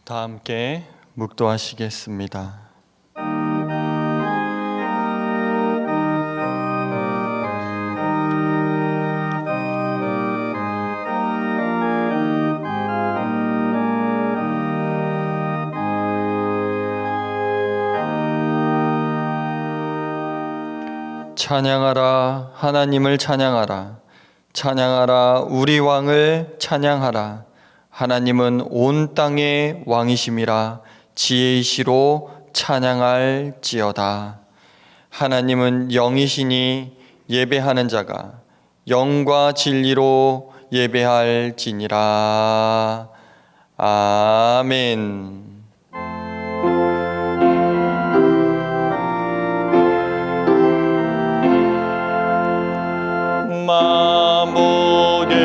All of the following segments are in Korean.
다 함께 묵도하시겠습니다. 찬양하라, 하나님을 찬양하라. 찬양하라, 우리 왕을 찬양하라. 하나님은 온 땅의 왕이심이라. 지혜이시로 찬양할지어다. 하나님은 영이시니 예배하는 자가 영과 진리로 예배할지니라. 아멘. 만복의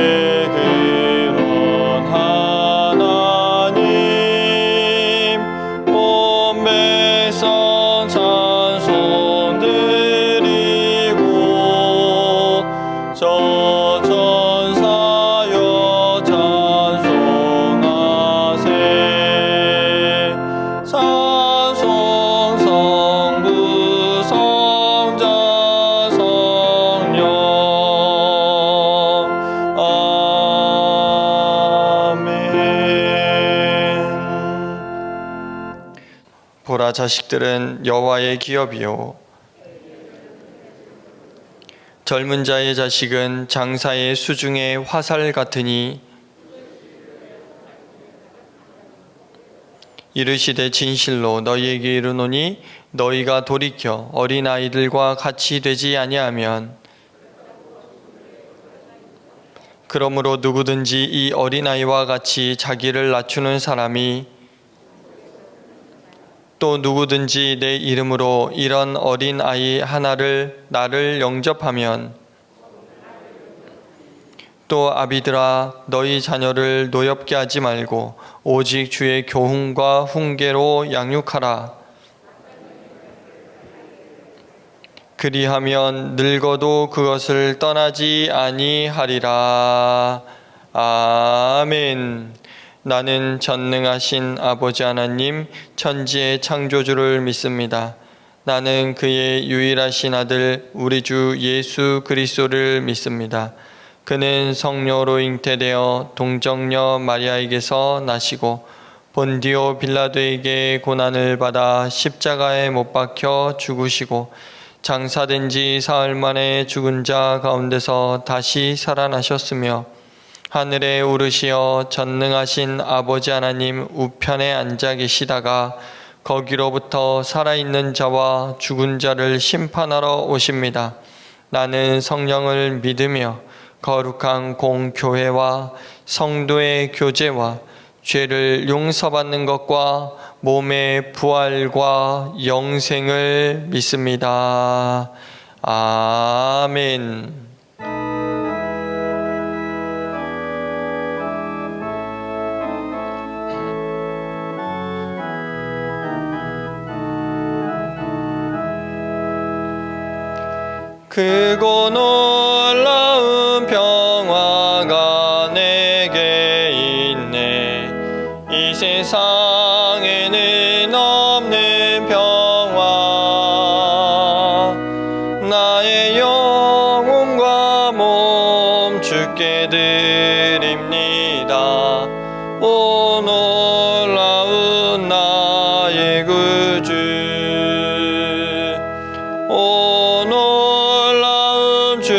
근원 하나님, 온 백성 찬송 드리고 저 천사여 찬송하세. 찬송 성부 성자 성령. 보라, 자식들은 여호와의 기업이요 젊은 자의 자식은 장사의 수중의 화살 같으니, 이르시되 진실로 너희에게 이르노니 너희가 돌이켜 어린아이들과 같이 되지 아니하면, 그러므로 누구든지 이 어린아이와 같이 자기를 낮추는 사람이, 또 누구든지 내 이름으로 이런 어린아이 하나를 나를 영접하면, 또 아비들아 너희 자녀를 노엽게 하지 말고 오직 주의 교훈과 훈계로 양육하라. 그리하면 늙어도 그것을 떠나지 아니하리라. 아멘. 나는 전능하신 아버지 하나님, 천지의 창조주를 믿습니다. 나는 그의 유일하신 아들 우리 주 예수 그리스도를 믿습니다. 그는 성령으로 잉태되어 동정녀 마리아에게서 나시고 본디오 빌라도에게 고난을 받아 십자가에 못 박혀 죽으시고 장사된 지 사흘 만에 죽은 자 가운데서 다시 살아나셨으며, 하늘에 오르시어 전능하신 아버지 하나님 우편에 앉아 계시다가 거기로부터 살아있는 자와 죽은 자를 심판하러 오십니다. 나는 성령을 믿으며 거룩한 공교회와 성도의 교제와 죄를 용서받는 것과 몸의 부활과 영생을 믿습니다. 아멘. 크고 놀라운 평화가 내게 있네. 이 세상에는 없는 평화. 나의 영혼과 몸 주께 드립니다. 오 놀라운 나의 구주. 오 놀라운 주,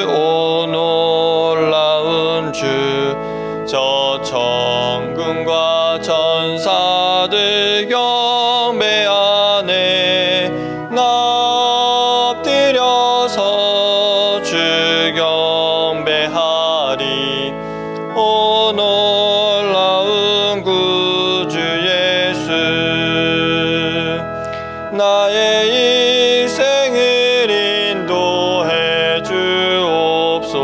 오 놀라운 주. 저 천군과 천사들 경배하네. 나 엎드려서 주 경배하리. 오 놀라운 구주 예수. 나의 인생을 인도해 주옵소서.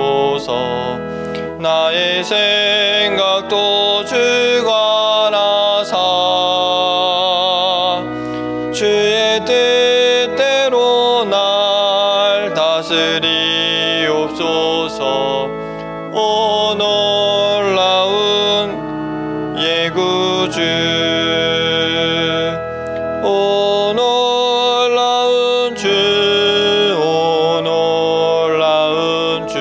나의 생각도 주가 구주 오 놀라운 주 오 놀라운 주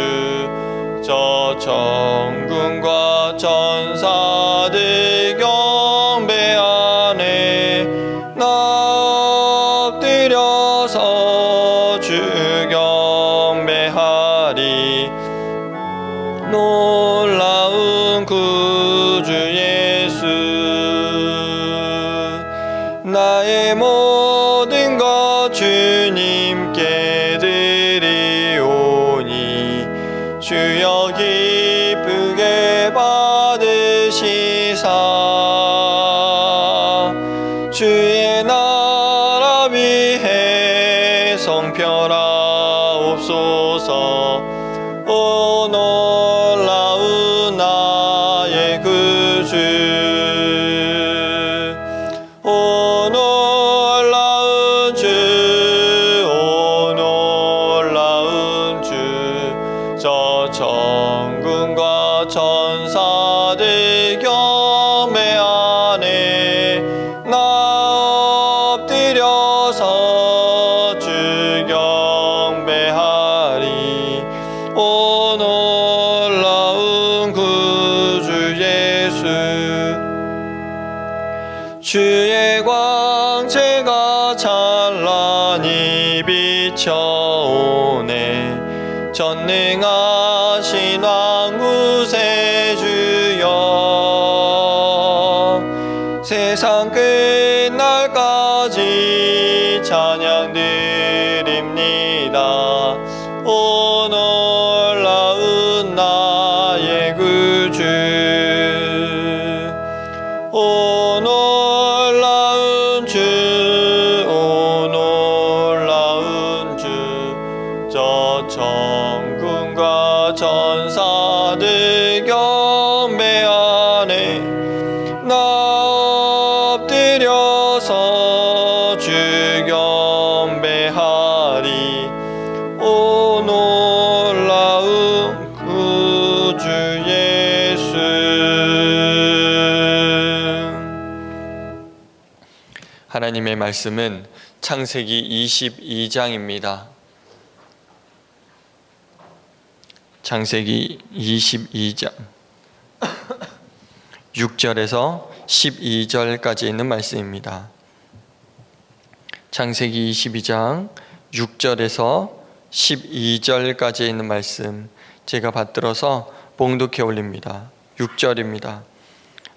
저 천군과 천사들 경배하네 나 엎드려서 주 경배하리 놀라운 구주 예수 나의 모든 것 주님께 드리오니 주여 기쁘게 받으시사 주의 나라 위해 성편하옵소서 오 놀라운 나의 구주 오 놀라운 주 오 놀라운 주 저 천군과 천사들 경배하네 나 엎드려서 주 경배하리 오 놀라운 구주 예수 주의 광채가 찬란히 비춰오네 전능하신 왕구세 주여 세상 끝날까지 찬양 드립니다 오 놀라운 나의 구주 오 놀라운 주 오 놀라운 주 저 천군과 천사들 경배하네 나 엎드려서 주 경배하리 오 놀라운 구주 예수 하나님의 말씀은 창세기 22장입니다. 창세기 22장 6절에서 12절까지 있는 말씀입니다. 창세기 22장 6절에서 12절까지 있는 말씀 제가 받들어서 봉독해 올립니다. 6절입니다.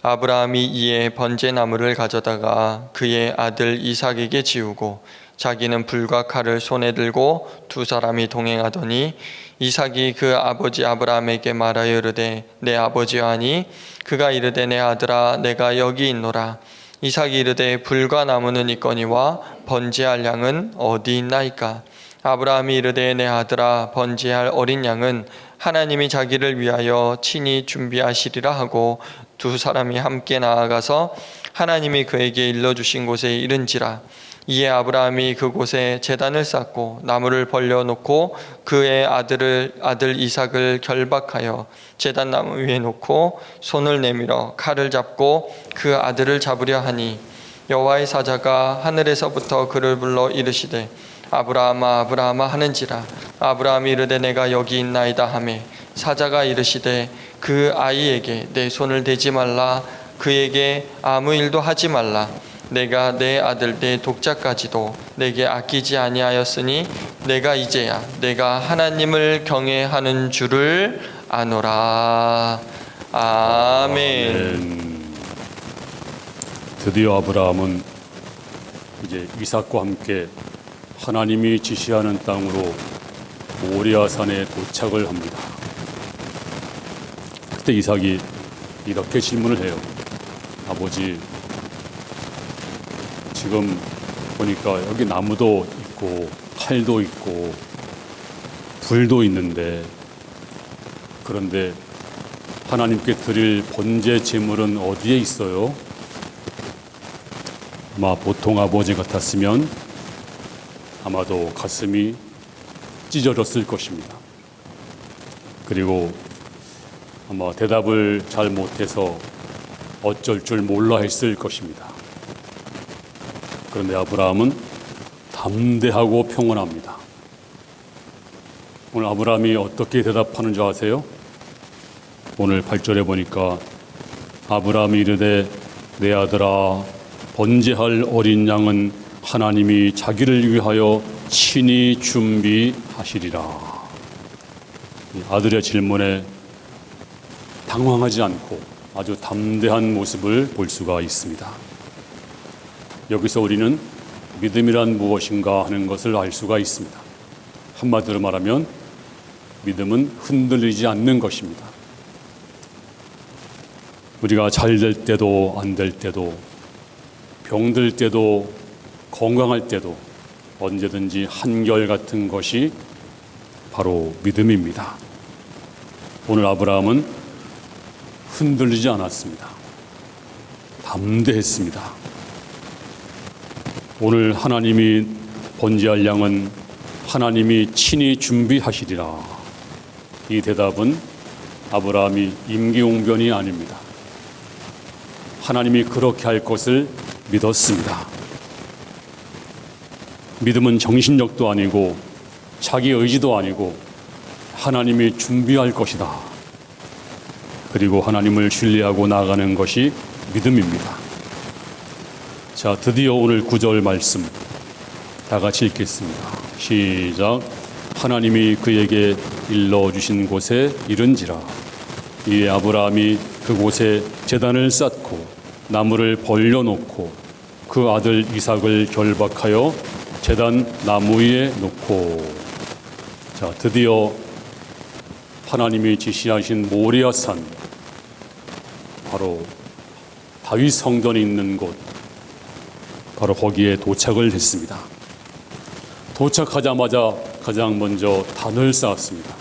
아브라함이 이에 번제나무를 가져다가 그의 아들 이삭에게 지우고 자기는 불과 칼을 손에 들고 두 사람이 동행하더니 이삭이 그 아버지 아브라함에게 말하여 이르되 내 아버지여 하니 그가 이르되 내 아들아 내가 여기 있노라. 이삭이 이르되 불과 나무는 있거니와 번제할 양은 어디 있나이까. 아브라함이 이르되 내 아들아 번제할 어린 양은 하나님이 자기를 위하여 친히 준비하시리라 하고 두 사람이 함께 나아가서 하나님이 그에게 일러주신 곳에 이른지라. 이에 아브라함이 그곳에 제단을 쌓고 나무를 벌려놓고 그의 아들 이삭을 결박하여 제단 나무 위에 놓고 손을 내밀어 칼을 잡고 그 아들을 잡으려 하니 여호와의 사자가 하늘에서부터 그를 불러 이르시되 아브라함아 아브라함아 하는지라. 아브라함이 이르되 내가 여기 있나이다 하매 사자가 이르시되 그 아이에게 내 손을 대지 말라. 그에게 아무 일도 하지 말라. 내가 내 아들 내 독자까지도 내게 아끼지 아니하였으니 내가 이제야 내가 하나님을 경외하는 줄을 아노라. 아멘. 드디어 아브라함은 이제 이삭과 함께 하나님이 지시하는 땅으로 모리아 산에 도착을 합니다. 그때 이삭이 이렇게 질문을 해요. 아버지, 지금 보니까 여기 나무도 있고 칼도 있고 불도 있는데 그런데 하나님께 드릴 번제 제물은 어디에 있어요? 아마 보통 아버지 같았으면 아마도 가슴이 찢어졌을 것입니다. 그리고 아마 대답을 잘 못해서 어쩔 줄 몰라 했을 것입니다. 그런데 아브라함은 담대하고 평온합니다. 오늘 아브라함이 어떻게 대답하는 줄 아세요? 오늘 8절에 보니까 아브라함이 이르되 내 아들아 번제할 어린 양은 하나님이 자기를 위하여 친히 준비하시리라. 아들의 질문에 당황하지 않고 아주 담대한 모습을 볼 수가 있습니다. 여기서 우리는 믿음이란 무엇인가 하는 것을 알 수가 있습니다. 한마디로 말하면 믿음은 흔들리지 않는 것입니다. 우리가 잘 될 때도 안 될 때도 병들 때도 건강할 때도 언제든지 한결같은 것이 바로 믿음입니다. 오늘 아브라함은 흔들리지 않았습니다. 담대했습니다. 오늘 하나님이 번제할 양은 하나님이 친히 준비하시리라. 이 대답은 아브라함이 임기응변이 아닙니다. 하나님이 그렇게 할 것을 믿었습니다. 믿음은 정신력도 아니고 자기 의지도 아니고 하나님이 준비할 것이다. 그리고 하나님을 신뢰하고 나아가는 것이 믿음입니다. 자, 드디어 오늘 9절 말씀 다 같이 읽겠습니다. 시작. 하나님이 그에게 일러주신 곳에 이른지라. 이에 아브라함이 그곳에 제단을 쌓고 나무를 벌려놓고 그 아들 이삭을 결박하여 제단 나무 위에 놓고. 자, 드디어 하나님이 지시하신 모리아산, 바로 다윗 성전이 있는 곳, 바로 거기에 도착을 했습니다. 도착하자마자 가장 먼저 단을 쌓았습니다.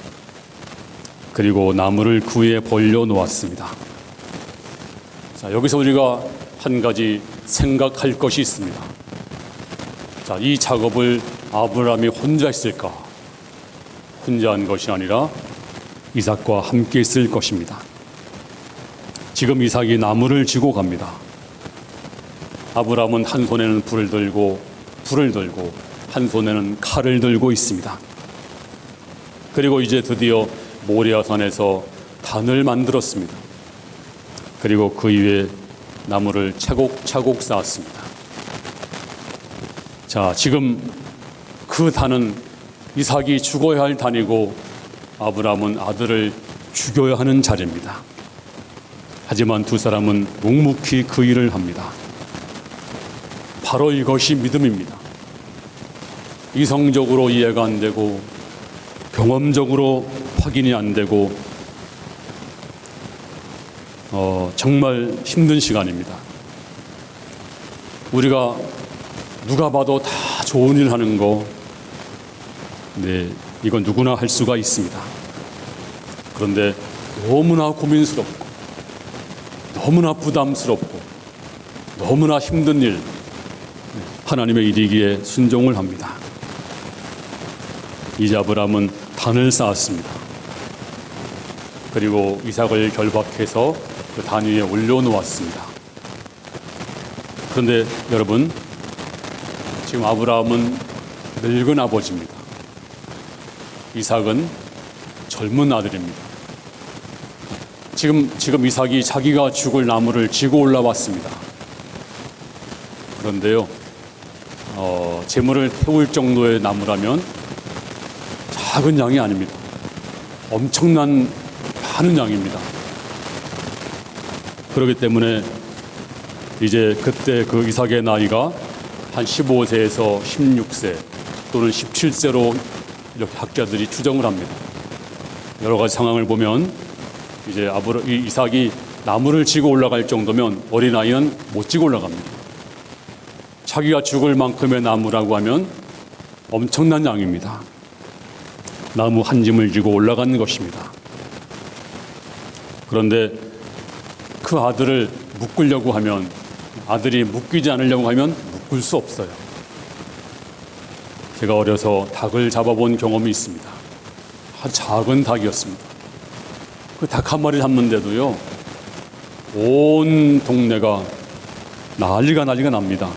그리고 나무를 그 위에 벌려 놓았습니다. 자, 여기서 우리가 한 가지 생각할 것이 있습니다. 자, 이 작업을 아브라함이 혼자 했을까? 혼자 한 것이 아니라 이삭과 함께 했을 것입니다. 지금 이삭이 나무를 지고 갑니다. 아브라함은 한 손에는 불을 들고 한 손에는 칼을 들고 있습니다. 그리고 이제 드디어 모리아산에서 단을 만들었습니다. 그리고 그 위에 나무를 차곡차곡 쌓았습니다. 자, 지금 그 단은 이삭이 죽어야 할 단이고 아브라함은 아들을 죽여야 하는 자리입니다. 하지만 두 사람은 묵묵히 그 일을 합니다. 바로 이것이 믿음입니다. 이성적으로 이해가 안 되고 경험적으로 확인이 안 되고 정말 힘든 시간입니다. 우리가 누가 봐도 다 좋은 일 하는 거, 네, 이건 누구나 할 수가 있습니다. 그런데 너무나 고민스럽고 너무나 부담스럽고 너무나 힘든 일, 하나님의 일이기에 순종을 합니다. 이제 아브라함은 단을 쌓았습니다. 그리고 이삭을 결박해서 그 단 위에 올려놓았습니다. 그런데 여러분, 지금 아브라함은 늙은 아버지입니다. 이삭은 젊은 아들입니다. 지금 이삭이 자기가 죽을 나무를 지고 올라왔습니다. 그런데요, 제물을 태울 정도의 나무라면 작은 양이 아닙니다. 엄청난 많은 양입니다. 그렇기 때문에 이제 그때 그 이삭의 나이가 한 15세에서 16세 또는 17세로 이렇게 학자들이 추정을 합니다. 여러 가지 상황을 보면 이제 이삭이 나무를 지고 올라갈 정도면 어린아이는 못 지고 올라갑니다. 자기가 죽을 만큼의 나무라고 하면 엄청난 양입니다. 나무 한 짐을 지고 올라가는 것입니다. 그런데 그 아들을 묶으려고 하면, 아들이 묶이지 않으려고 하면 묶을 수 없어요. 제가 어려서 닭을 잡아본 경험이 있습니다. 아주 작은 닭이었습니다. 그 닭 한 마리 잡는데도요, 온 동네가 난리가 납니다.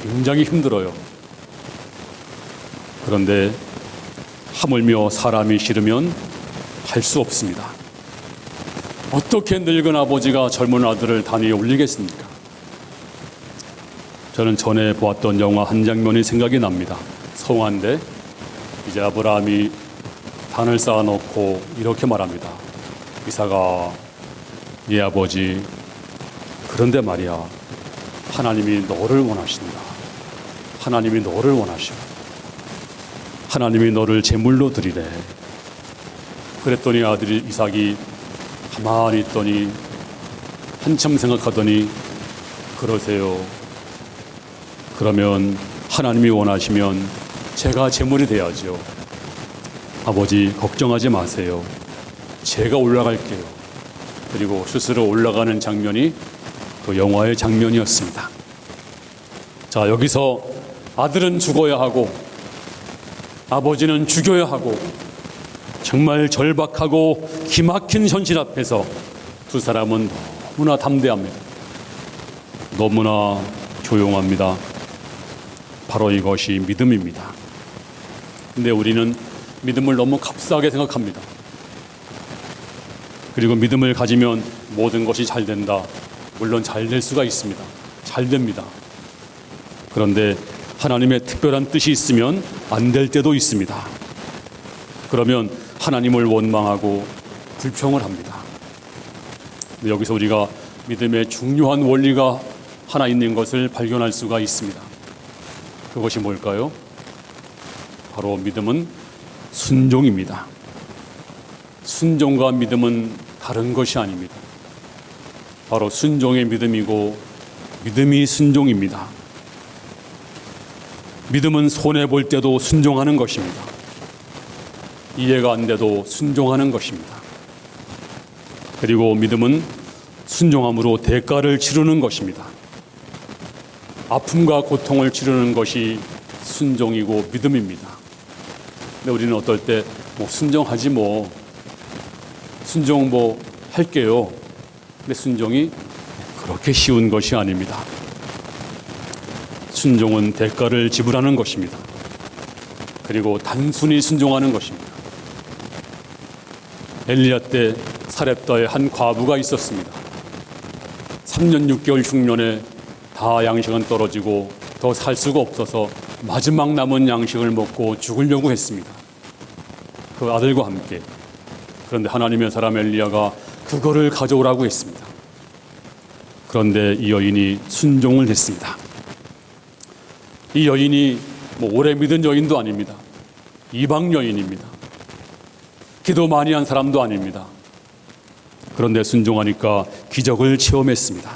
굉장히 힘들어요. 그런데 하물며 사람이 싫으면 할 수 없습니다. 어떻게 늙은 아버지가 젊은 아들을 단위에 올리겠습니까? 저는 전에 보았던 영화 한 장면이 생각이 납니다. 성화인데 이제 아브라함이 단을 쌓아놓고 이렇게 말합니다. 이삭아, 네 아버지, 그런데 말이야, 하나님이 너를 원하신다. 하나님이 너를 원하셔. 하나님이 너를 제물로 드리래. 그랬더니 아들이 이삭이 가만히 있더니 한참 생각하더니, 그러세요. 그러면 하나님이 원하시면 제가 제물이 돼야죠. 아버지 걱정하지 마세요. 제가 올라갈게요. 그리고 스스로 올라가는 장면이 그 영화의 장면이었습니다. 자, 여기서 아들은 죽어야 하고 아버지는 죽여야 하고 정말 절박하고 기막힌 현실 앞에서 두 사람은 너무나 담대합니다. 너무나 조용합니다. 바로 이것이 믿음입니다. 근데 우리는 믿음을 너무 값싸게 생각합니다. 그리고 믿음을 가지면 모든 것이 잘 된다. 물론 잘 될 수가 있습니다. 잘 됩니다. 그런데 하나님의 특별한 뜻이 있으면 안 될 때도 있습니다. 그러면 하나님을 원망하고 불평을 합니다. 근데 여기서 우리가 믿음의 중요한 원리가 하나 있는 것을 발견할 수가 있습니다. 그것이 뭘까요? 바로 믿음은 순종입니다. 순종과 믿음은 다른 것이 아닙니다. 바로 순종의 믿음이고 믿음이 순종입니다. 믿음은 손해볼 때도 순종하는 것입니다. 이해가 안 돼도 순종하는 것입니다. 그리고 믿음은 순종함으로 대가를 치르는 것입니다. 아픔과 고통을 치르는 것이 순종이고 믿음입니다. 근데 우리는 어떨 때 순종하지 순종 할게요. 근데 순종이 그렇게 쉬운 것이 아닙니다. 순종은 대가를 지불하는 것입니다. 그리고 단순히 순종하는 것입니다. 엘리야 때 사렙다에 한 과부가 있었습니다. 3년 6개월 흉년에 다 양식은 떨어지고 더 살 수가 없어서 마지막 남은 양식을 먹고 죽으려고 했습니다. 그 아들과 함께. 그런데 하나님의 사람 엘리야가 그거를 가져오라고 했습니다. 그런데 이 여인이 순종을 했습니다. 이 여인이 오래 믿은 여인도 아닙니다. 이방 여인입니다. 기도 많이 한 사람도 아닙니다. 그런데 순종하니까 기적을 체험했습니다.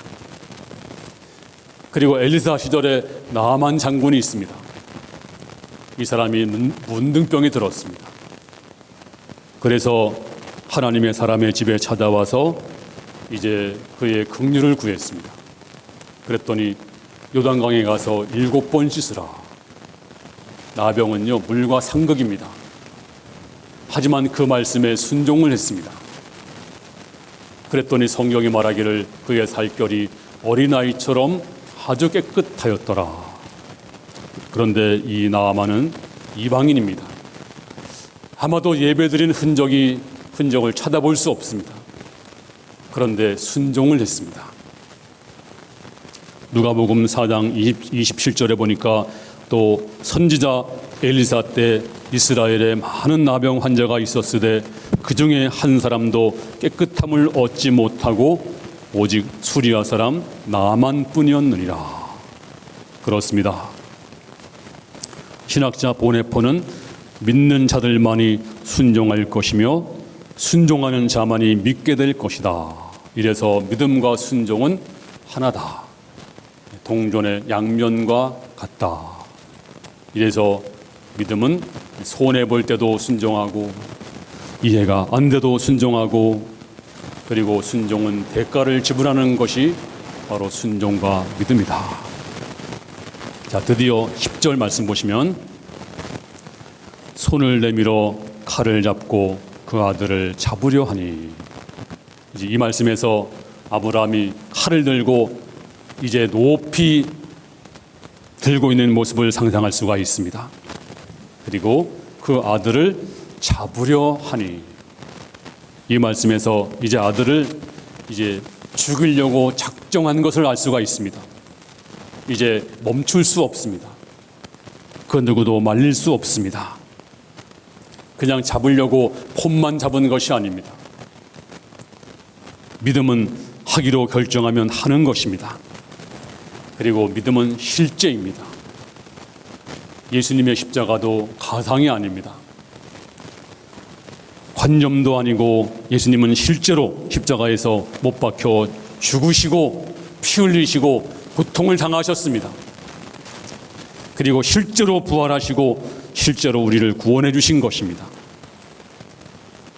그리고 엘리사 시절에 나아만 장군이 있습니다. 이 사람이 문둥병이 들었습니다. 그래서 하나님의 사람의 집에 찾아와서 이제 그의 긍휼을 구했습니다. 그랬더니 요단강에 가서 7번 씻으라. 나병은요 물과 상극입니다. 하지만 그 말씀에 순종을 했습니다. 그랬더니 성경이 말하기를 그의 살결이 어린아이처럼 아주 깨끗하였더라. 그런데 이 나아만은 이방인입니다. 아마도 예배드린 흔적을 찾아볼 수 없습니다. 그런데 순종을 했습니다. 누가복음 4장 27절에 보니까 또 선지자 엘리사 때 이스라엘에 많은 나병 환자가 있었으되 그 중에 한 사람도 깨끗함을 얻지 못하고 오직 수리아 사람 나만뿐이었느니라. 그렇습니다. 신학자 보네포는 믿는 자들만이 순종할 것이며 순종하는 자만이 믿게 될 것이다. 이래서 믿음과 순종은 하나다. 동전의 양면과 같다. 이래서 믿음은 손해볼 때도 순종하고 이해가 안 돼도 순종하고 그리고 순종은 대가를 지불하는 것이 바로 순종과 믿음이다. 자, 드디어 10절 말씀 보시면 손을 내밀어 칼을 잡고 그 아들을 잡으려 하니 이제 이 말씀에서 아브라함이 칼을 들고 이제 높이 들고 있는 모습을 상상할 수가 있습니다. 그리고 그 아들을 잡으려 하니, 이 말씀에서 이제 아들을 이제 죽이려고 작정한 것을 알 수가 있습니다. 이제 멈출 수 없습니다. 그 누구도 말릴 수 없습니다. 그냥 잡으려고 폼만 잡은 것이 아닙니다. 믿음은 하기로 결정하면 하는 것입니다. 그리고 믿음은 실제입니다. 예수님의 십자가도 가상이 아닙니다. 관념도 아니고 예수님은 실제로 십자가에서 못 박혀 죽으시고 피 흘리시고 고통을 당하셨습니다. 그리고 실제로 부활하시고 실제로 우리를 구원해 주신 것입니다.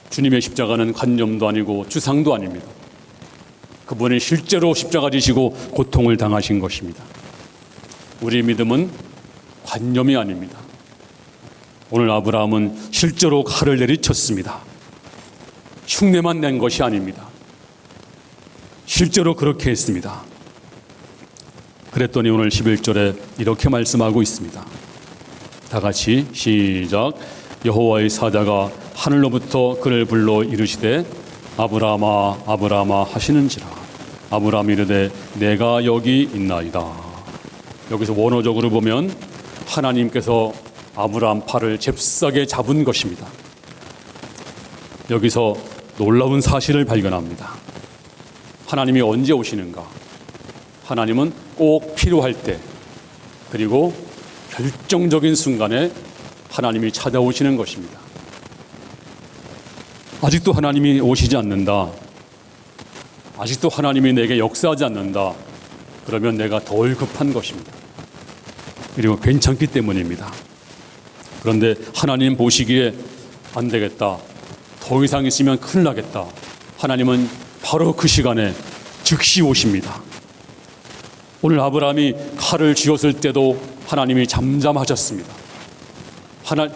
주님의 십자가는 관념도 아니고 추상도 아닙니다. 그분이 실제로 십자가 지시고 고통을 당하신 것입니다. 우리의 믿음은 관념이 아닙니다. 오늘 아브라함은 실제로 칼을 내리쳤습니다. 흉내만 낸 것이 아닙니다. 실제로 그렇게 했습니다. 그랬더니 오늘 11절에 이렇게 말씀하고 있습니다. 다 같이 시작. 여호와의 사자가 하늘로부터 그를 불러 이르시되 아브라함아 아브라함아 하시는지라. 아브라함이 이르되 내가 여기 있나이다. 여기서 원어적으로 보면 하나님께서 아브라함 팔을 잽싸게 잡은 것입니다. 여기서 놀라운 사실을 발견합니다. 하나님이 언제 오시는가? 하나님은 꼭 필요할 때, 그리고 결정적인 순간에 하나님이 찾아오시는 것입니다. 아직도 하나님이 오시지 않는다. 아직도 하나님이 내게 역사하지 않는다. 그러면 내가 덜 급한 것입니다. 그리고 괜찮기 때문입니다. 그런데 하나님 보시기에 안 되겠다. 더 이상 있으면 큰일 나겠다. 하나님은 바로 그 시간에 즉시 오십니다. 오늘 아브라함이 칼을 쥐었을 때도 하나님이 잠잠하셨습니다.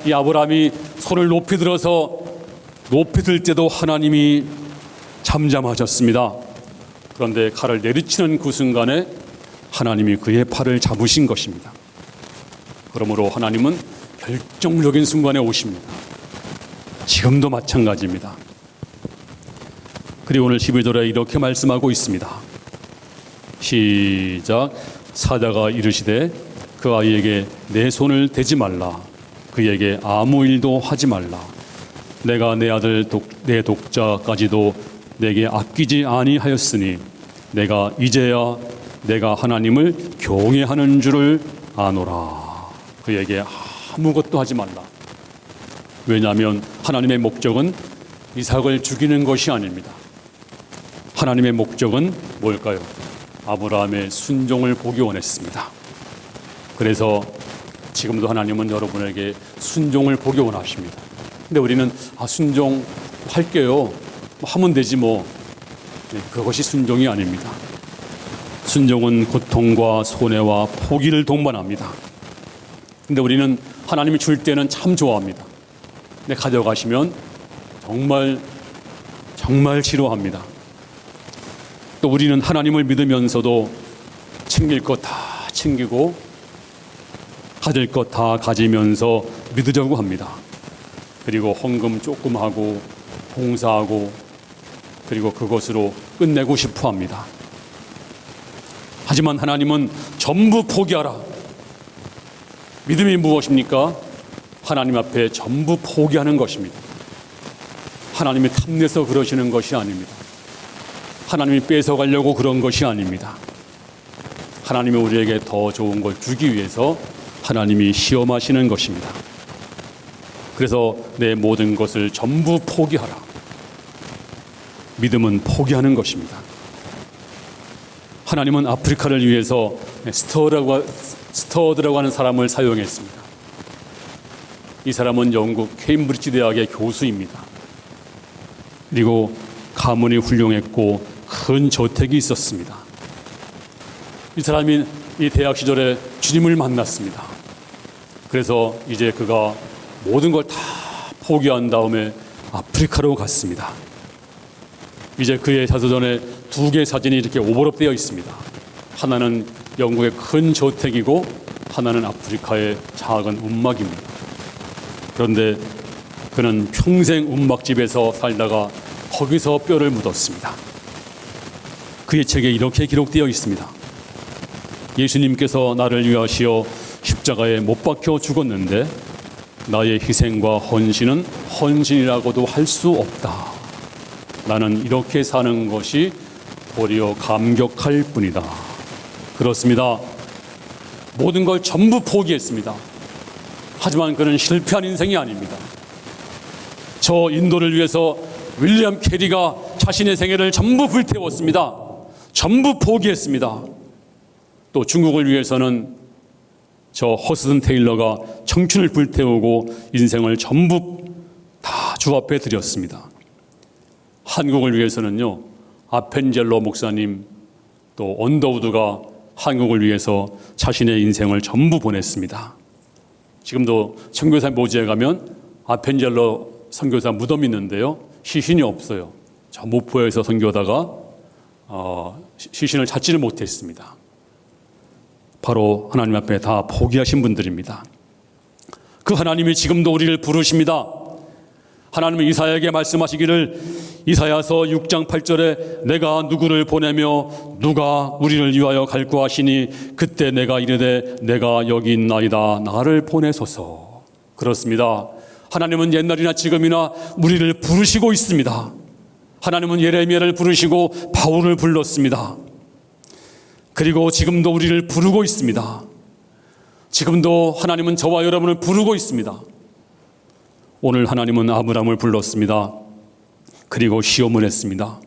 이 아브라함이 손을 높이 들어서 높이 들 때도 하나님이 잠잠하셨습니다. 그런데 칼을 내리치는 그 순간에 하나님이 그의 팔을 잡으신 것입니다. 그러므로 하나님은 결정적인 순간에 오십니다. 지금도 마찬가지입니다. 그리고 오늘 11절에 이렇게 말씀하고 있습니다. 시작. 사자가 이르시되 그 아이에게 내 손을 대지 말라. 그에게 아무 일도 하지 말라. 내가 내 아들 내 독자까지도 내게 아끼지 아니하였으니 내가 이제야 내가 하나님을 경외하는 줄을 아노라. 그에게 아무것도 하지 말라. 왜냐하면 하나님의 목적은 이삭을 죽이는 것이 아닙니다. 하나님의 목적은 뭘까요? 아브라함의 순종을 보기 원했습니다. 그래서 지금도 하나님은 여러분에게 순종을 보기 원하십니다. 근데 우리는 순종할게요. 하면 되지 뭐. 그것이 순종이 아닙니다. 순종은 고통과 손해와 포기를 동반합니다. 근데 우리는 하나님이 줄 때는 참 좋아합니다. 근데 가져가시면 정말 싫어합니다. 또 우리는 하나님을 믿으면서도 챙길 것 다 챙기고 가질 것 다 가지면서 믿으려고 합니다. 그리고 헌금 조금 하고 봉사하고 그리고 그것으로 끝내고 싶어 합니다. 하지만 하나님은 전부 포기하라. 믿음이 무엇입니까? 하나님 앞에 전부 포기하는 것입니다. 하나님이 탐내서 그러시는 것이 아닙니다. 하나님이 뺏어가려고 그런 것이 아닙니다. 하나님이 우리에게 더 좋은 걸 주기 위해서 하나님이 시험하시는 것입니다. 그래서 내 모든 것을 전부 포기하라. 믿음은 포기하는 것입니다. 하나님은 아프리카를 위해서 스터드라고 하는 사람을 사용했습니다. 이 사람은 영국 케임브리지 대학의 교수입니다. 그리고 가문이 훌륭했고 큰 저택이 있었습니다. 이 사람이 이 대학 시절에 주님을 만났습니다. 그래서 이제 그가 모든 걸 다 포기한 다음에 아프리카로 갔습니다. 이제 그의 자서전에 두 개의 사진이 이렇게 오버랩되어 있습니다. 하나는 영국의 큰 저택이고 하나는 아프리카의 작은 움막입니다. 그런데 그는 평생 움막집에서 살다가 거기서 뼈를 묻었습니다. 그의 책에 이렇게 기록되어 있습니다. 예수님께서 나를 위하시어 십자가에 못 박혀 죽었는데 나의 희생과 헌신은 헌신이라고도 할 수 없다. 나는 이렇게 사는 것이 도리어 감격할 뿐이다. 그렇습니다. 모든 걸 전부 포기했습니다. 하지만 그는 실패한 인생이 아닙니다. 저 인도를 위해서 윌리엄 캐리가 자신의 생애를 전부 불태웠습니다. 전부 포기했습니다. 또 중국을 위해서는 저 허스든 테일러가 청춘을 불태우고 인생을 전부 다 주 앞에 드렸습니다. 한국을 위해서는요, 아펜젤로 목사님 또 언더우드가 한국을 위해서 자신의 인생을 전부 보냈습니다. 지금도 선교사 묘지에 가면 아펜젤로 선교사 무덤이 있는데요, 시신이 없어요. 저 목포에서 선교하다가 시신을 찾지를 못했습니다. 바로 하나님 앞에 다 포기하신 분들입니다. 그 하나님이 지금도 우리를 부르십니다. 하나님은 이사야에게 말씀하시기를 이사야서 6장 8절에 내가 누구를 보내며 누가 우리를 위하여 갈구 하시니 그때 내가 이르되 내가 여기 있나이다 나를 보내소서. 그렇습니다. 하나님은 옛날이나 지금이나 우리를 부르시고 있습니다. 하나님은 예레미야를 부르시고 바울을 불렀습니다. 그리고 지금도 우리를 부르고 있습니다. 지금도 하나님은 저와 여러분을 부르고 있습니다. 오늘 하나님은 아브라함을 불렀습니다. 그리고 시험을 했습니다.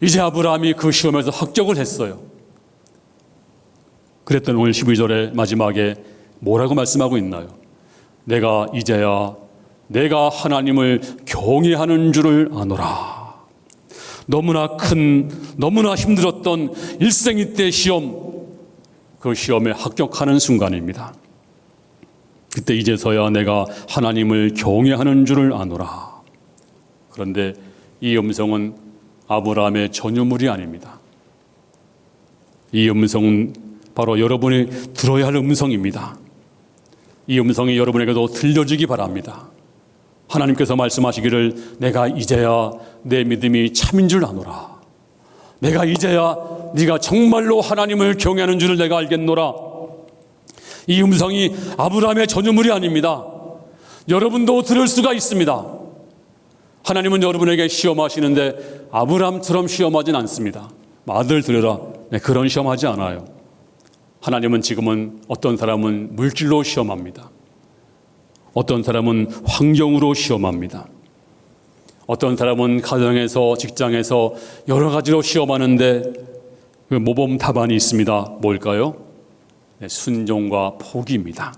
이제 아브라함이 그 시험에서 합격을 했어요. 그랬더니 오늘 12절의 마지막에 뭐라고 말씀하고 있나요? 내가 이제야 내가 하나님을 경외하는 줄을 아노라. 너무나 큰, 너무나 힘들었던 일생이 때 시험, 그 시험에 합격하는 순간입니다. 그때 이제서야 내가 하나님을 경외하는 줄을 아노라. 그런데 이 음성은 아브라함의 전유물이 아닙니다. 이 음성은 바로 여러분이 들어야 할 음성입니다. 이 음성이 여러분에게도 들려주기 바랍니다. 하나님께서 말씀하시기를 내가 이제야 내 믿음이 참인 줄 아노라. 내가 이제야 네가 정말로 하나님을 경외하는 줄을 내가 알겠노라. 이 음성이 아브라함의 전유물이 아닙니다. 여러분도 들을 수가 있습니다. 하나님은 여러분에게 시험하시는데 아브라함처럼 시험하진 않습니다. 아들 들여라. 네, 그런 시험하지 않아요. 하나님은 지금은 어떤 사람은 물질로 시험합니다. 어떤 사람은 환경으로 시험합니다. 어떤 사람은 가정에서 직장에서 여러 가지로 시험하는데 그 모범 답안이 있습니다. 뭘까요? 네, 순종과 포기입니다.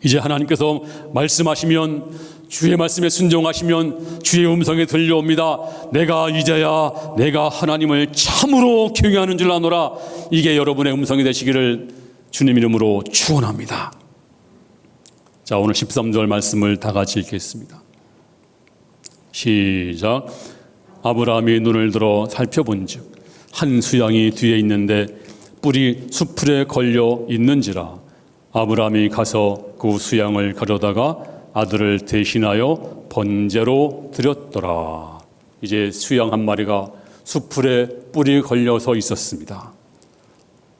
이제 하나님께서 말씀하시면 주의 말씀에 순종하시면 주의 음성에 들려옵니다. 내가 이제야 내가 하나님을 참으로 경외하는 줄 아노라. 이게 여러분의 음성이 되시기를 주님 이름으로 축원합니다. 자, 오늘 13절 말씀을 다 같이 읽겠습니다. 시작. 아브라함이 눈을 들어 살펴본즉 한 수양이 뒤에 있는데 뿔이 수풀에 걸려 있는지라. 아브라함이 가서 그 수양을 가져다가 아들을 대신하여 번제로 드렸더라. 이제 수양 한 마리가 수풀에 뿔이 걸려서 있었습니다.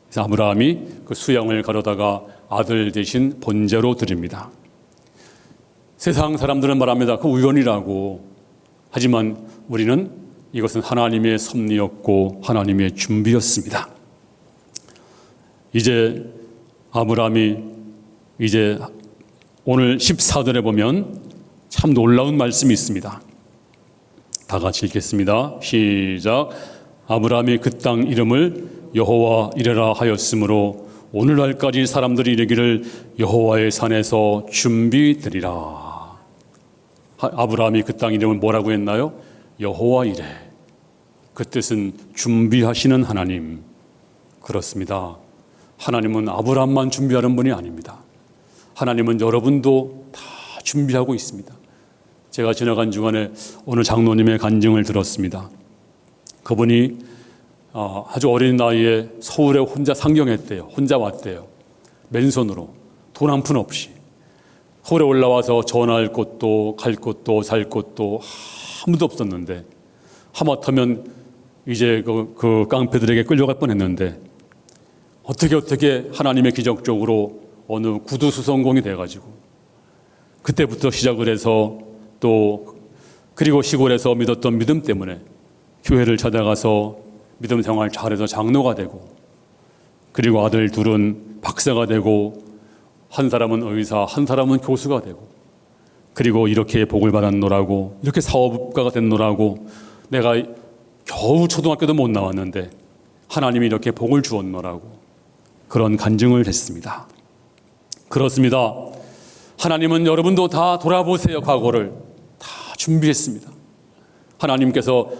그래서 아브라함이 그 수양을 가져다가 아들 대신 번제로 드립니다. 세상 사람들은 말합니다. 그 우연이라고. 하지만 우리는 이것은 하나님의 섭리였고 하나님의 준비였습니다. 이제 아브라함이 이제 오늘 14절에 보면 참 놀라운 말씀이 있습니다. 다 같이 읽겠습니다. 시작. 아브라함이 그 땅 이름을 여호와 이레라 하였으므로 오늘날까지 사람들이 이르기를 여호와의 산에서 준비되리라. 아브라함이 그 땅 이름을 뭐라고 했나요? 여호와 이레. 그 뜻은 준비하시는 하나님. 그렇습니다. 하나님은 아브라함만 준비하는 분이 아닙니다. 하나님은 여러분도 다 준비하고 있습니다. 제가 지나간 주간에 어느 장로님의 간증을 들었습니다. 그분이 아주 어린 나이에 서울에 혼자 상경했대요. 혼자 왔대요. 맨손으로 돈 한 푼 없이 서울에 올라와서 전화할 곳도 갈 곳도 살 곳도 아무도 없었는데 하마터면 이제 그 깡패들에게 끌려갈 뻔했는데 어떻게 하나님의 기적적으로 어느 구두 수선공이 돼가지고 그때부터 시작을 해서 또 그리고 시골에서 믿었던 믿음 때문에 교회를 찾아가서 믿음 생활 잘해서 장로가 되고 그리고 아들 둘은 박사가 되고 한 사람은 의사, 한 사람은 교수가 되고 그리고 이렇게 복을 받았노라고 이렇게 사업가가 됐노라고 내가 겨우 초등학교도 못 나왔는데 하나님이 이렇게 복을 주었노라고 그런 간증을 했습니다. 그렇습니다. 하나님은 여러분도 다 돌아보세요. 과거를 다 준비했습니다. 하나님께서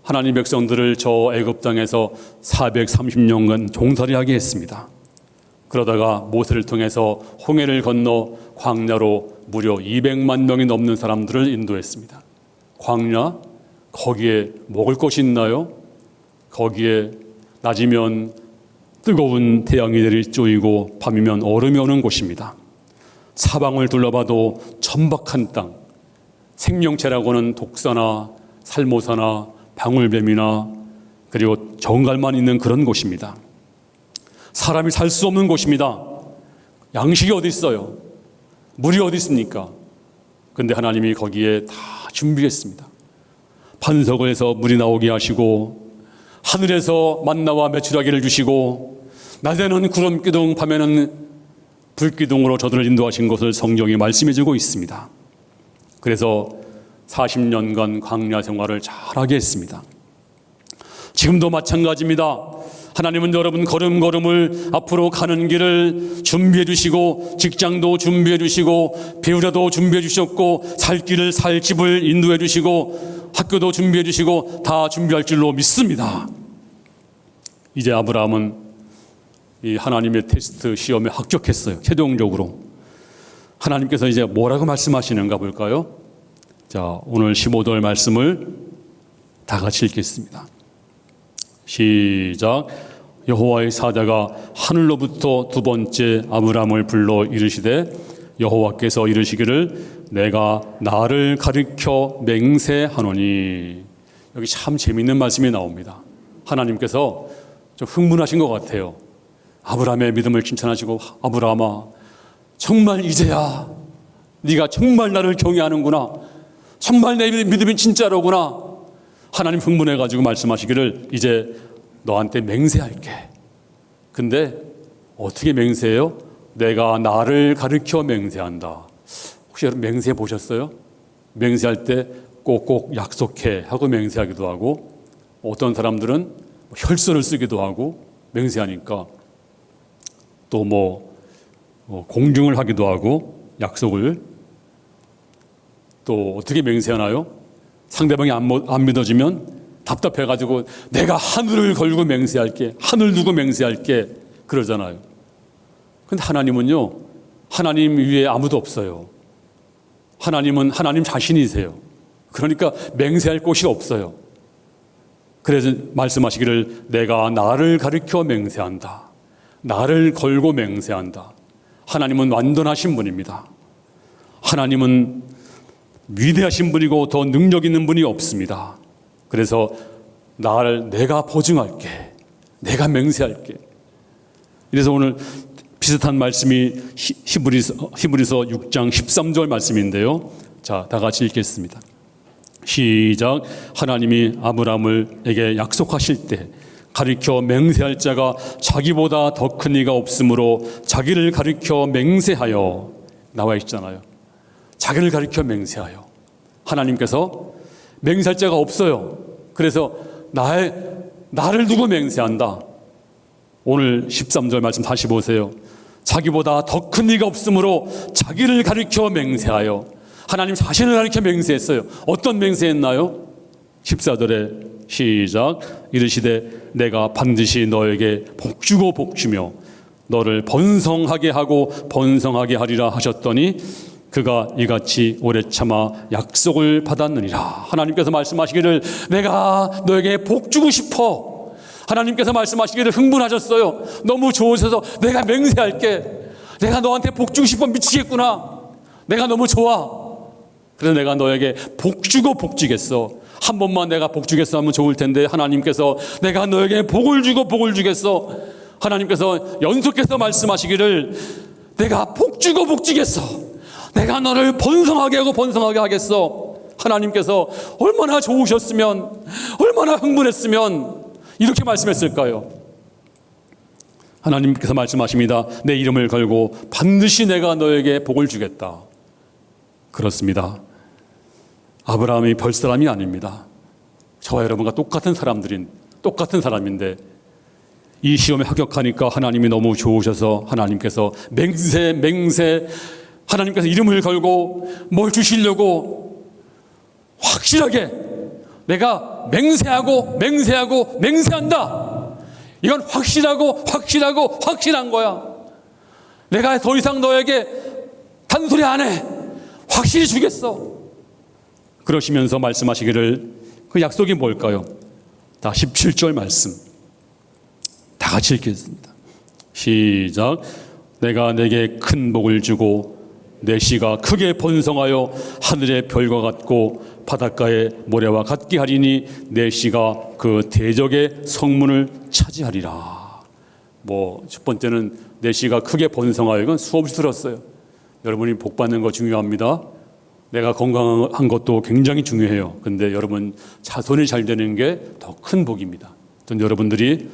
하나님 백성들을 저 애굽 땅에서 430년간 종살이하게 했습니다. 그러다가 모세를 통해서 홍해를 건너 광야로 무려 200만 명이 넘는 사람들을 인도했습니다. 광야? 거기에 먹을 것이 있나요? 거기에 낮이면 뜨거운 태양이 내리쪼이고 밤이면 얼음이 오는 곳입니다. 사방을 둘러봐도 천박한 땅, 생명체라고는 독사나 살모사나 방울뱀이나 그리고 정갈만 있는 그런 곳입니다. 사람이 살 수 없는 곳입니다. 양식이 어디 있어요? 물이 어디 있습니까? 그런데 하나님이 거기에 다 준비했습니다. 반석에서 물이 나오게 하시고 하늘에서 만나와 메추라기를 주시고 낮에는 구름 기둥 밤에는 불 기둥으로 저들을 인도하신 것을 성경이 말씀해주고 있습니다. 그래서 40년간 광야 생활을 잘하게 했습니다. 지금도 마찬가지입니다. 하나님은 여러분 걸음걸음을 앞으로 가는 길을 준비해 주시고 직장도 준비해 주시고 배우자도 준비해 주셨고 살 길을 살 집을 인도해 주시고 학교도 준비해 주시고 다 준비할 줄로 믿습니다. 이제 아브라함은 이 하나님의 테스트 시험에 합격했어요. 최종적으로. 하나님께서 이제 뭐라고 말씀하시는가 볼까요? 자, 오늘 15절 말씀을 다 같이 읽겠습니다. 시작. 여호와의 사자가 하늘로부터 두 번째 아브라함을 불러 이르시되 여호와께서 이르시기를 내가 나를 가리켜 맹세하노니. 여기 참 재미있는 말씀이 나옵니다. 하나님께서 좀 흥분하신 것 같아요. 아브라함의 믿음을 칭찬하시고 아브라함아 정말 이제야 네가 정말 나를 경외하는구나. 정말 내 믿음이 진짜로구나. 하나님 흥분해가지고 말씀하시기를 이제 너한테 맹세할게. 근데 어떻게 맹세해요? 내가 나를 가르쳐 맹세한다. 혹시 여러분 맹세해 보셨어요? 맹세할 때 꼭꼭 약속해 하고 맹세하기도 하고 어떤 사람들은 혈서를 쓰기도 하고 맹세하니까 또 공증을 하기도 하고 약속을 또 어떻게 맹세하나요? 상대방이 안 믿어지면 답답해가지고 내가 하늘을 걸고 맹세할게, 하늘 두고 맹세할게 그러잖아요. 근데 하나님은요, 하나님 위에 아무도 없어요. 하나님은 하나님 자신이세요. 그러니까 맹세할 곳이 없어요. 그래서 말씀하시기를 내가 나를 가리켜 맹세한다. 나를 걸고 맹세한다. 하나님은 완전하신 분입니다. 하나님은 위대하신 분이고 더 능력 있는 분이 없습니다. 그래서 내가 보증할게. 내가 맹세할게. 그래서 오늘 비슷한 말씀이 히브리서 6장 13절 말씀인데요. 자, 다 같이 읽겠습니다. 시작. 하나님이 아브라함에게 약속하실 때 가리켜 맹세할 자가 자기보다 더 큰 이가 없으므로 자기를 가리켜 맹세하여 나와 있잖아요. 자기를 가리켜 맹세하여. 하나님께서 맹세할 자가 없어요. 그래서 나를 두고 맹세한다. 오늘 13절 말씀 다시 보세요. 자기보다 더 큰 이가 없으므로 자기를 가리켜 맹세하여. 하나님 자신을 가리켜 맹세했어요. 어떤 맹세했나요? 14절에 시작. 이르시되 내가 반드시 너에게 복주고 복주며 너를 번성하게 하고 번성하게 하리라 하셨더니 그가 이같이 오래 참아 약속을 받았느니라. 하나님께서 말씀하시기를 내가 너에게 복 주고 싶어. 하나님께서 말씀하시기를 흥분하셨어요. 너무 좋으셔서 내가 맹세할게. 내가 너한테 복 주고 싶어. 미치겠구나. 내가 너무 좋아. 그래서 내가 너에게 복 주고 복 주겠어. 한 번만 내가 복 주겠어 하면 좋을 텐데 하나님께서 내가 너에게 복을 주고 복을 주겠어. 하나님께서 연속해서 말씀하시기를 내가 복 주고 복 주겠어. 내가 너를 번성하게 하고 번성하게 하겠어. 하나님께서 얼마나 좋으셨으면, 얼마나 흥분했으면 이렇게 말씀했을까요? 하나님께서 말씀하십니다. 내 이름을 걸고 반드시 내가 너에게 복을 주겠다. 그렇습니다. 아브라함이 별 사람이 아닙니다. 저와 여러분과 똑같은 사람인데 이 시험에 합격하니까 하나님이 너무 좋으셔서 하나님께서 맹세 하나님께서 이름을 걸고 뭘 주시려고 확실하게 내가 맹세한다. 이건 확실한 거야. 내가 더 이상 너에게 단소리 안 해. 확실히 주겠어. 그러시면서 말씀하시기를 그 약속이 뭘까요? 다 17절 말씀 다 같이 읽겠습니다. 시작. 내가 내게 큰 복을 주고 내 씨가 크게 번성하여 하늘의 별과 같고 바닷가의 모래와 같게 하리니 내 씨가 그 대적의 성문을 차지하리라. 첫 번째는 내 씨가 크게 번성하여, 이건 수없이 들었어요. 여러분이 복 받는 거 중요합니다. 내가 건강한 것도 굉장히 중요해요. 근데 여러분 자손이 잘 되는 게 더 큰 복입니다. 전 여러분들이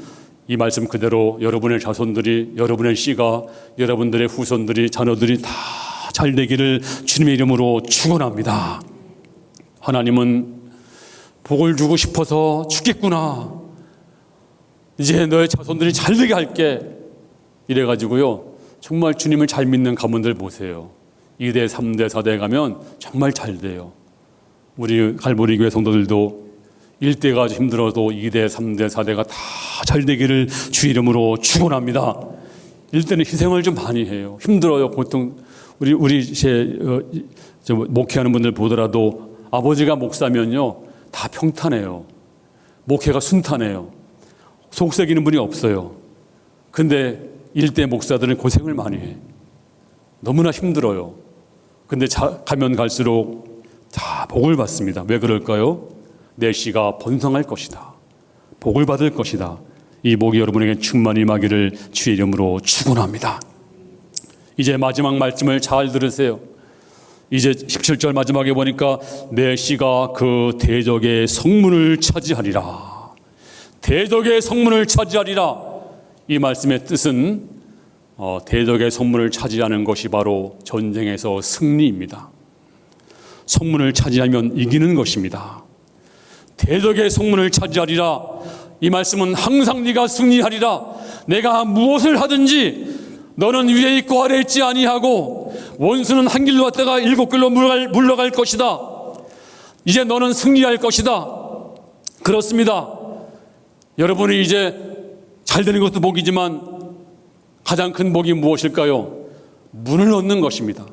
이 말씀 그대로 여러분의 자손들이, 여러분의 씨가, 여러분들의 후손들이, 자녀들이 다 잘 되기를 주님의 이름으로 축원합니다. 하나님은 복을 주고 싶어서 죽겠구나. 이제 너의 자손들이 잘 되게 할게. 이래가지고요. 정말 주님을 잘 믿는 가문들 보세요. 2대, 3대, 4대 가면 정말 잘 돼요. 우리 갈보리 교회 성도들도 1대가 힘들어도 2대, 3대, 4대가 다 잘 되기를 주 이름으로 축원합니다. 1대는 희생을 좀 많이 해요. 힘들어요. 보통 우리 목회하는 분들 보더라도 아버지가 목사면요 다 평탄해요. 목회가 순탄해요. 속썩이는 분이 없어요. 근데 1대 목사들은 고생을 많이 해. 너무나 힘들어요. 근데 가면 갈수록 다 복을 받습니다. 왜 그럴까요? 내 씨가 번성할 것이다. 복을 받을 것이다. 이 복이 여러분에게 충만히 임하기를 주의 이름으로 축원합니다. 이제 마지막 말씀을 잘 들으세요. 이제 17절 마지막에 보니까 내 씨가 그 대적의 성문을 차지하리라. 대적의 성문을 차지하리라. 이 말씀의 뜻은 대적의 성문을 차지하는 것이 바로 전쟁에서 승리입니다. 성문을 차지하면 이기는 것입니다. 대적의 성문을 차지하리라. 이 말씀은 항상 네가 승리하리라. 내가 무엇을 하든지 너는 위에 있고 아래에 있지 아니하고 원수는 한 길로 왔다가 7길로 물러갈 것이다. 이제 너는 승리할 것이다. 그렇습니다. 여러분이 이제 잘 되는 것도 복이지만 가장 큰 복이 무엇일까요? 문을 얻는 것입니다.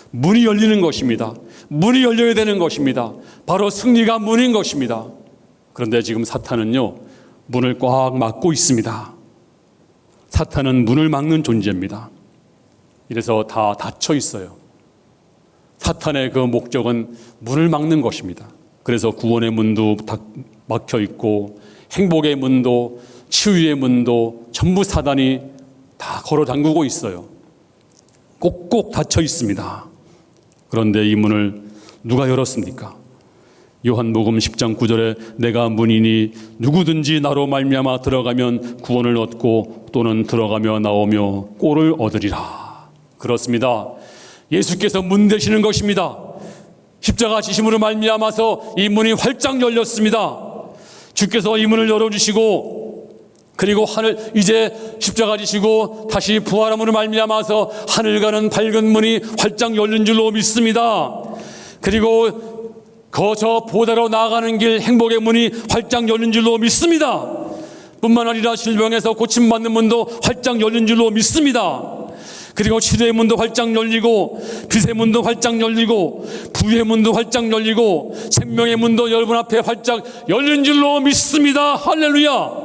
문이 열리는 것입니다. 문이 열려야 되는 것입니다. 바로 승리가 문인 것입니다. 그런데 지금 사탄은요 문을 꽉 막고 있습니다. 사탄은 문을 막는 존재입니다. 이래서 다 닫혀 있어요. 사탄의 그 목적은 문을 막는 것입니다. 그래서 구원의 문도 다 막혀 있고 행복의 문도 치유의 문도 전부 사단이 다 걸어 잠그고 있어요. 꼭꼭 닫혀 있습니다. 그런데 이 문을 누가 열었습니까? 요한복음 10장 9절에 내가 문이니 누구든지 나로 말미암아 들어가면 구원을 얻고 또는 들어가며 나오며 꼴을 얻으리라. 그렇습니다. 예수께서 문 되시는 것입니다. 십자가 지심으로 말미암아서 이 문이 활짝 열렸습니다. 주께서 이 문을 열어주시고 그리고 이제 십자가 지시고 다시 부활함으로 말미암아서 하늘 가는 밝은 문이 활짝 열린 줄로 믿습니다. 그리고 저 보다로 나아가는 길 행복의 문이 활짝 열린 줄로 믿습니다. 뿐만 아니라 질병에서 고침받는 문도 활짝 열린 줄로 믿습니다. 그리고 치료의 문도 활짝 열리고, 빛의 문도 활짝 열리고, 부의 문도 활짝 열리고, 생명의 문도 여러분 앞에 활짝 열린 줄로 믿습니다. 할렐루야.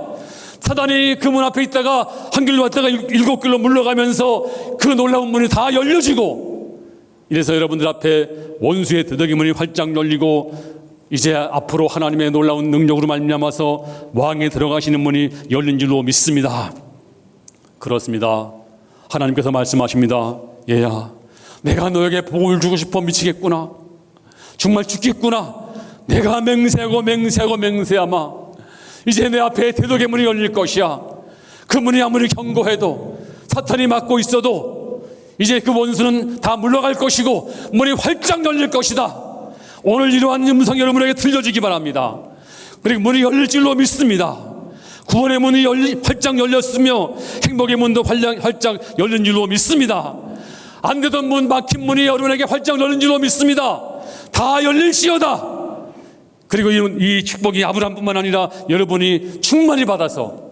사단이 그 문 앞에 있다가 한 길로 왔다가 7길로 물러가면서 그 놀라운 문이 다 열려지고, 이래서 여러분들 앞에 원수의 더덕이 문이 활짝 열리고, 이제 앞으로 하나님의 놀라운 능력으로 말미암아서 왕에 들어가시는 문이 열린 줄로 믿습니다. 그렇습니다. 하나님께서 말씀하십니다. 얘야, 내가 너에게 복을 주고 싶어 미치겠구나. 정말 죽겠구나. 내가 맹세하마 이제 내 앞에 대독의 문이 열릴 것이야. 그 문이 아무리 견고해도, 사탄이 막고 있어도 이제 그 원수는 다 물러갈 것이고 문이 활짝 열릴 것이다. 오늘 이러한 음성 여러분에게 들려주기 바랍니다. 그리고 문이 열릴 줄로 믿습니다. 구원의 문이 활짝 열렸으며 행복의 문도 활짝 열린 줄로 믿습니다. 안 되던 문, 막힌 문이 여러분에게 활짝 열린 줄로 믿습니다. 다 열릴시어다. 그리고 이 축복이 아브라함뿐만 아니라 여러분이 충만히 받아서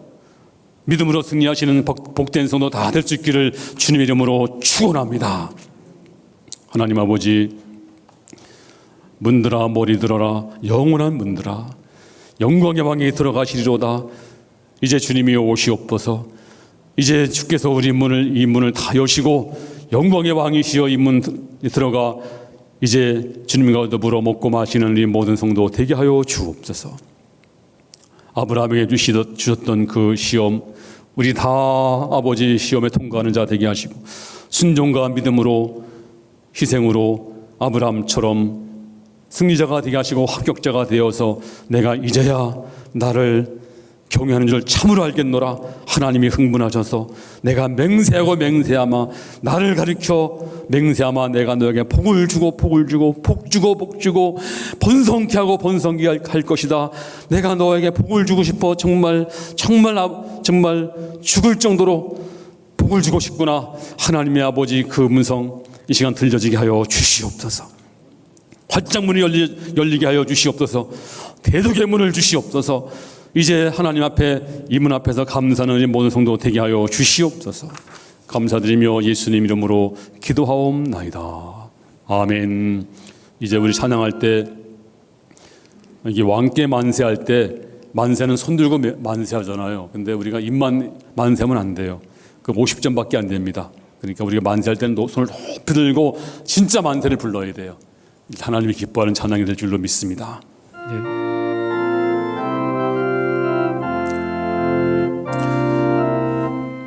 믿음으로 승리하시는 복된 성도 다 될 수 있기를 주님의 이름으로 축원합니다. 하나님 아버지, 문들아 머리 들어라, 영원한 문들아 영광의 방에 들어가시리로다. 이제 주님이 오시옵소서. 이제 주께서 우리 이 문을 다 여시고 영광의 왕이시여 이 문 들어가 이제 주님과 더불어 먹고 마시는 이 모든 성도 되게 하여 주옵소서. 아브라함에게 주셨던 그 시험, 우리 다 아버지 시험에 통과하는 자 되게 하시고 순종과 믿음으로 희생으로 아브라함처럼 승리자가 되게 하시고 합격자가 되어서 내가 이제야 나를 경외하는 줄 참으로 알겠노라. 하나님이 흥분하셔서 내가 맹세하마 나를 가리켜 맹세하마 내가 너에게 복을 주고 복 주고 번성케 하고 번성케 할 것이다. 내가 너에게 복을 주고 싶어 정말 죽을 정도로 복을 주고 싶구나. 하나님의 아버지 그 음성 이 시간 들려지게 하여 주시옵소서. 활짝 문이 열리게 하여 주시옵소서. 대독의 문을 주시옵소서. 이제 하나님 앞에 이 문 앞에서 감사하는 모든 성도 되게 하여 주시옵소서. 감사드리며 예수님 이름으로 기도하옵나이다. 아멘. 이제 우리 찬양할 때 이게 왕께 만세할 때 만세는 손 들고 만세하잖아요. 근데 우리가 입만 만세하면 안 돼요. 그 50점밖에 안 됩니다. 그러니까 우리가 만세할 때는 손을 높이 들고 진짜 만세를 불러야 돼요. 하나님이 기뻐하는 찬양이 될 줄로 믿습니다. 예.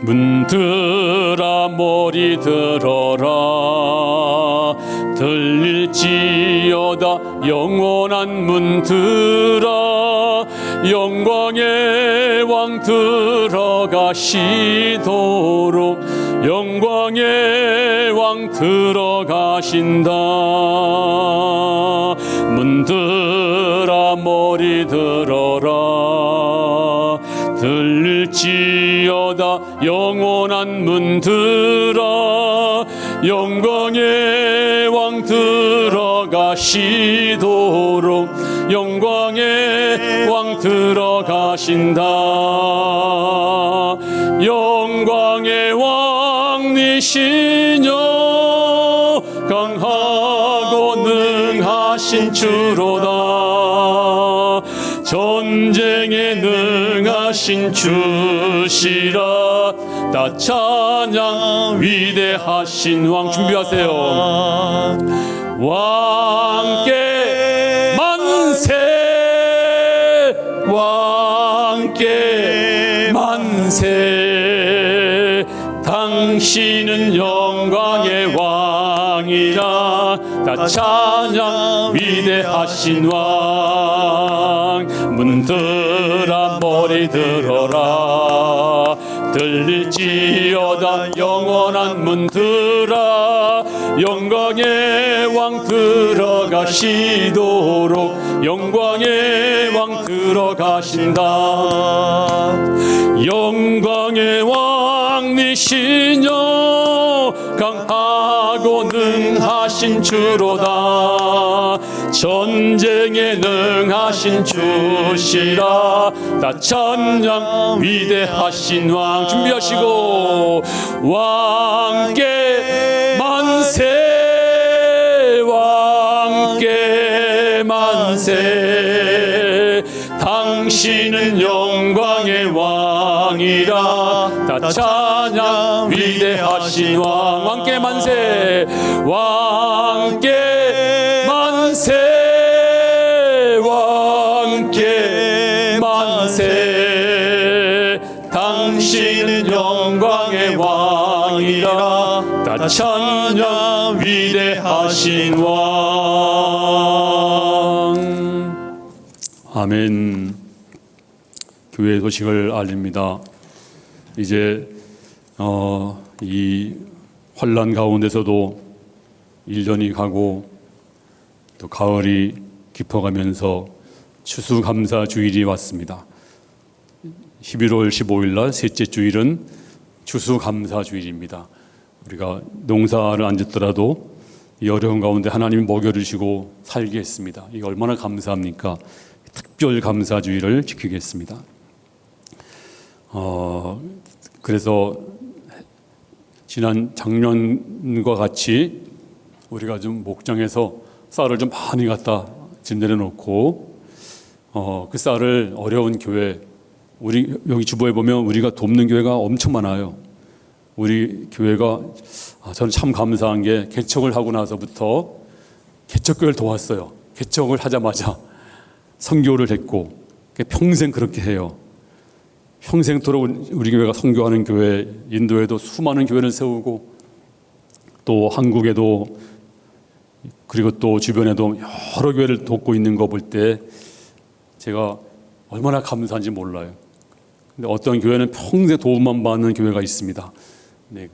문들아 머리 들어라 들릴지어다 영원한 문들아 영광의 왕 들어가시도록 영광의 왕 들어가신다. 문들아 머리 들어라 들릴지어다 영원한 문들아 영광의 왕 들어가시도록 영광의 왕 들어가신다. 영광의 왕이시여 강하고 능하신 주로다. 전쟁에 능하신 주시라. 다 찬양 위대하신 왕. 준비하세요. 왕께 만세 왕께 만세 당신은 영광의 왕이라. 다 찬양 위대하신 왕. 문들아 머리 들어라 들릴지어다 영원한 문들아 영광의 왕 들어가시도록 영광의 왕 들어가신다. 영광의 왕이시여 강하고 능하신 주로다. 전쟁에 능하신 주시라. 다 찬양 위대하신 왕. 준비하시고 왕께 당신은 영광의 왕이라. 다 찬양 위대하신 왕. 왕께 만세, 왕께 만세, 왕께 만세. 당신은 영광의 왕이라. 다 찬양 위대하신 왕. 아멘. 교회 소식을 알립니다. 이제 이 환란 가운데서도 1년이 가고 또 가을이 깊어가면서 추수감사주일이 왔습니다. 11월 15일 날 셋째 주일은 추수감사주일입니다. 우리가 농사를 안 짓더라도 이 어려운 가운데 하나님이 먹여주시고 살게 했습니다. 이게 얼마나 감사합니까? 특별 감사주일을 지키겠습니다. 그래서 지난 작년과 같이 우리가 좀 목장에서 쌀을 좀 많이 갖다 진열해 놓고 그 쌀을 어려운 교회, 우리 여기 주보에 보면 우리가 돕는 교회가 엄청 많아요. 우리 교회가 저는 참 감사한 게 개척을 하고 나서부터 개척교회를 도왔어요. 개척을 하자마자 선교를 했고 평생 그렇게 해요. 평생토록 우리 교회가 선교하는 교회, 인도에도 수많은 교회를 세우고 또 한국에도 그리고 또 주변에도 여러 교회를 돕고 있는 거 볼 때 제가 얼마나 감사한지 몰라요. 근데 어떤 교회는 평생 도움만 받는 교회가 있습니다. 네,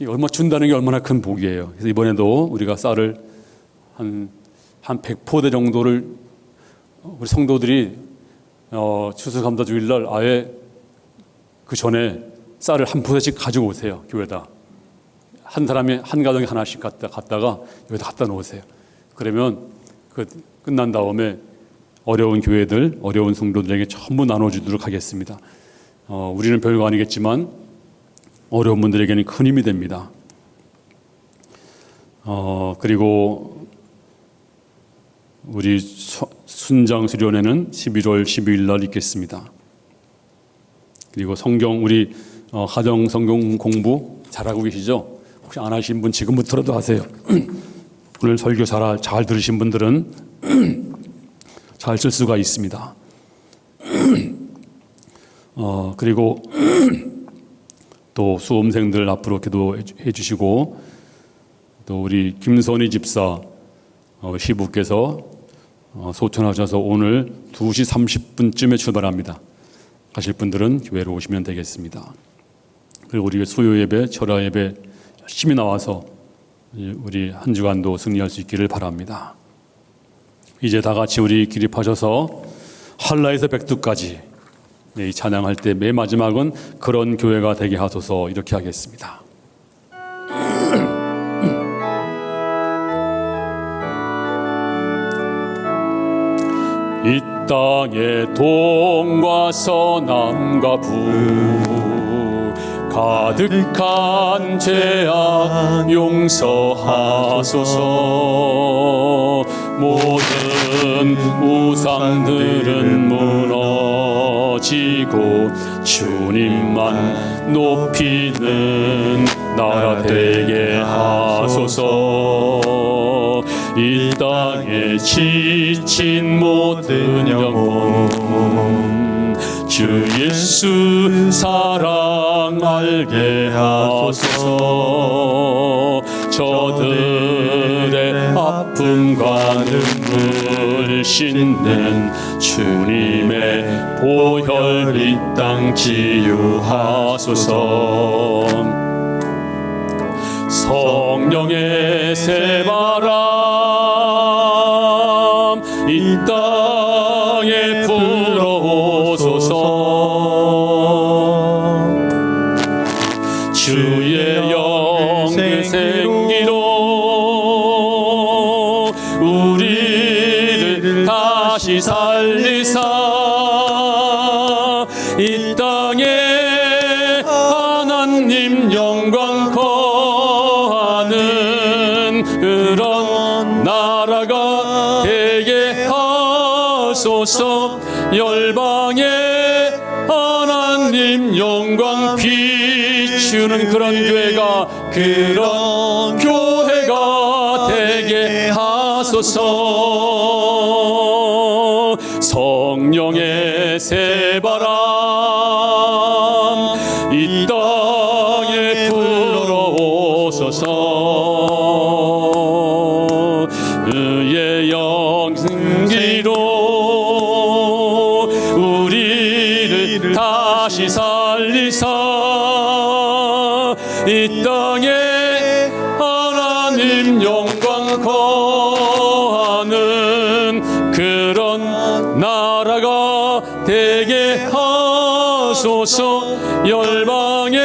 얼마 준다는 게 얼마나 큰 복이에요. 그래서 이번에도 우리가 쌀을 한 100포대 정도를 우리 성도들이 추수감사주일날 아예 그 전에 쌀을 한 포대씩 가지고 오세요. 교회다. 한 사람이 한 가정에 하나씩 갖다가 여기다 갖다 놓으세요. 그러면 끝난 다음에 어려운 교회들, 어려운 성도들에게 전부 나눠주도록 하겠습니다. 우리는 별거 아니겠지만 어려운 분들에게는 큰 힘이 됩니다. 그리고 우리 순장 수련회는 11월 12일 날 있겠습니다. 그리고 성경 우리 가정 성경 공부 잘하고 계시죠? 혹시 안 하신 분 지금부터라도 하세요. 오늘 설교 잘 들으신 분들은 잘 쓸 수가 있습니다. 그리고 또 수험생들 앞으로 기도해 주시고 또 우리 김선희 집사 시부께서 소천하셔서 오늘 2시 30분쯤에 출발합니다. 가실 분들은 교회로 오시면 되겠습니다. 그리고 우리 수요 예배, 철야 예배 열심히 나와서 우리 한 주간도 승리할 수 있기를 바랍니다. 이제 다 같이 우리 기립하셔서 한라에서 백두까지 이 찬양할 때 맨 마지막은 그런 교회가 되게 하소서 이렇게 하겠습니다. 이 땅의 동과 서남과 북 가득한 죄악 용서하소서. 모든 우상들은 무너지고 주님만 높이는 나라 되게 하소서. 이 땅에 지친 모든 영혼 주 예수 사랑 알게 하소서. 저들의 아픔과 눈물 씻는 주님의 보혈 이 땅 치유하소서. 성령의 새바람 이 땅에 불어오소서. 주의 영의 생기로 우리를 다시 살리사 이 땅에 하나님 영광 거하는 그런 나라가 되게 하소서. 열방에 비추는 그런 교회가 그런 교회가 되게 하소서. 성령의 새바람 이 땅에 불어오소서. 그의 영생기로 우리를 다시 살리사 이 땅에 하나님 영광 거하는 그런 나라가 되게 하소서. 열방에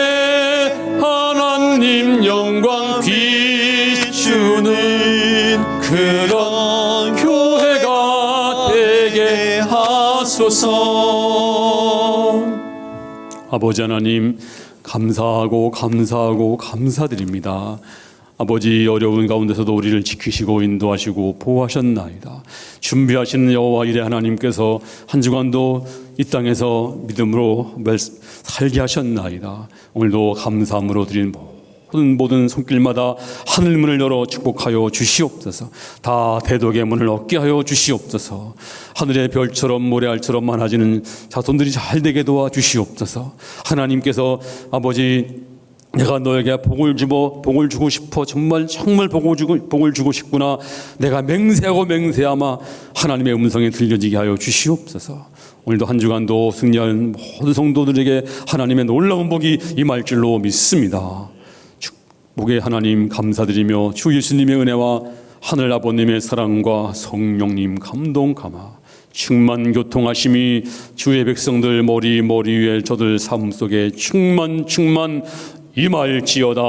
하나님 영광 비추는 그런 교회가 되게 하소서. 아버지 하나님, 감사하고 감사드립니다. 아버지, 어려운 가운데서도 우리를 지키시고 인도하시고 보호하셨나이다. 준비하신 여호와 이레 하나님께서 한 주간도 이 땅에서 믿음으로 살게 하셨나이다. 오늘도 감사함으로 드린 모든 손길마다 하늘문을 열어 축복하여 주시옵소서. 다 대독의 문을 얻게 하여 주시옵소서. 하늘의 별처럼 모래알처럼 많아지는 자손들이 잘 되게 도와 주시옵소서. 하나님께서 아버지, 내가 너에게 복을 주고 싶어. 정말 복을 주고 싶구나. 내가 맹세하마 하나님의 음성에 들려지게 하여 주시옵소서. 오늘도 한 주간도 승리한 모든 성도들에게 하나님의 놀라운 복이 임할 줄로 믿습니다. 축복의 하나님 감사드리며 주 예수님의 은혜와 하늘 아버님의 사랑과 성령님 감동 감화 충만 교통하심이 주의 백성들 머리 위에 저들 삶 속에 충만 임할지어다.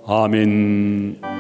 아멘.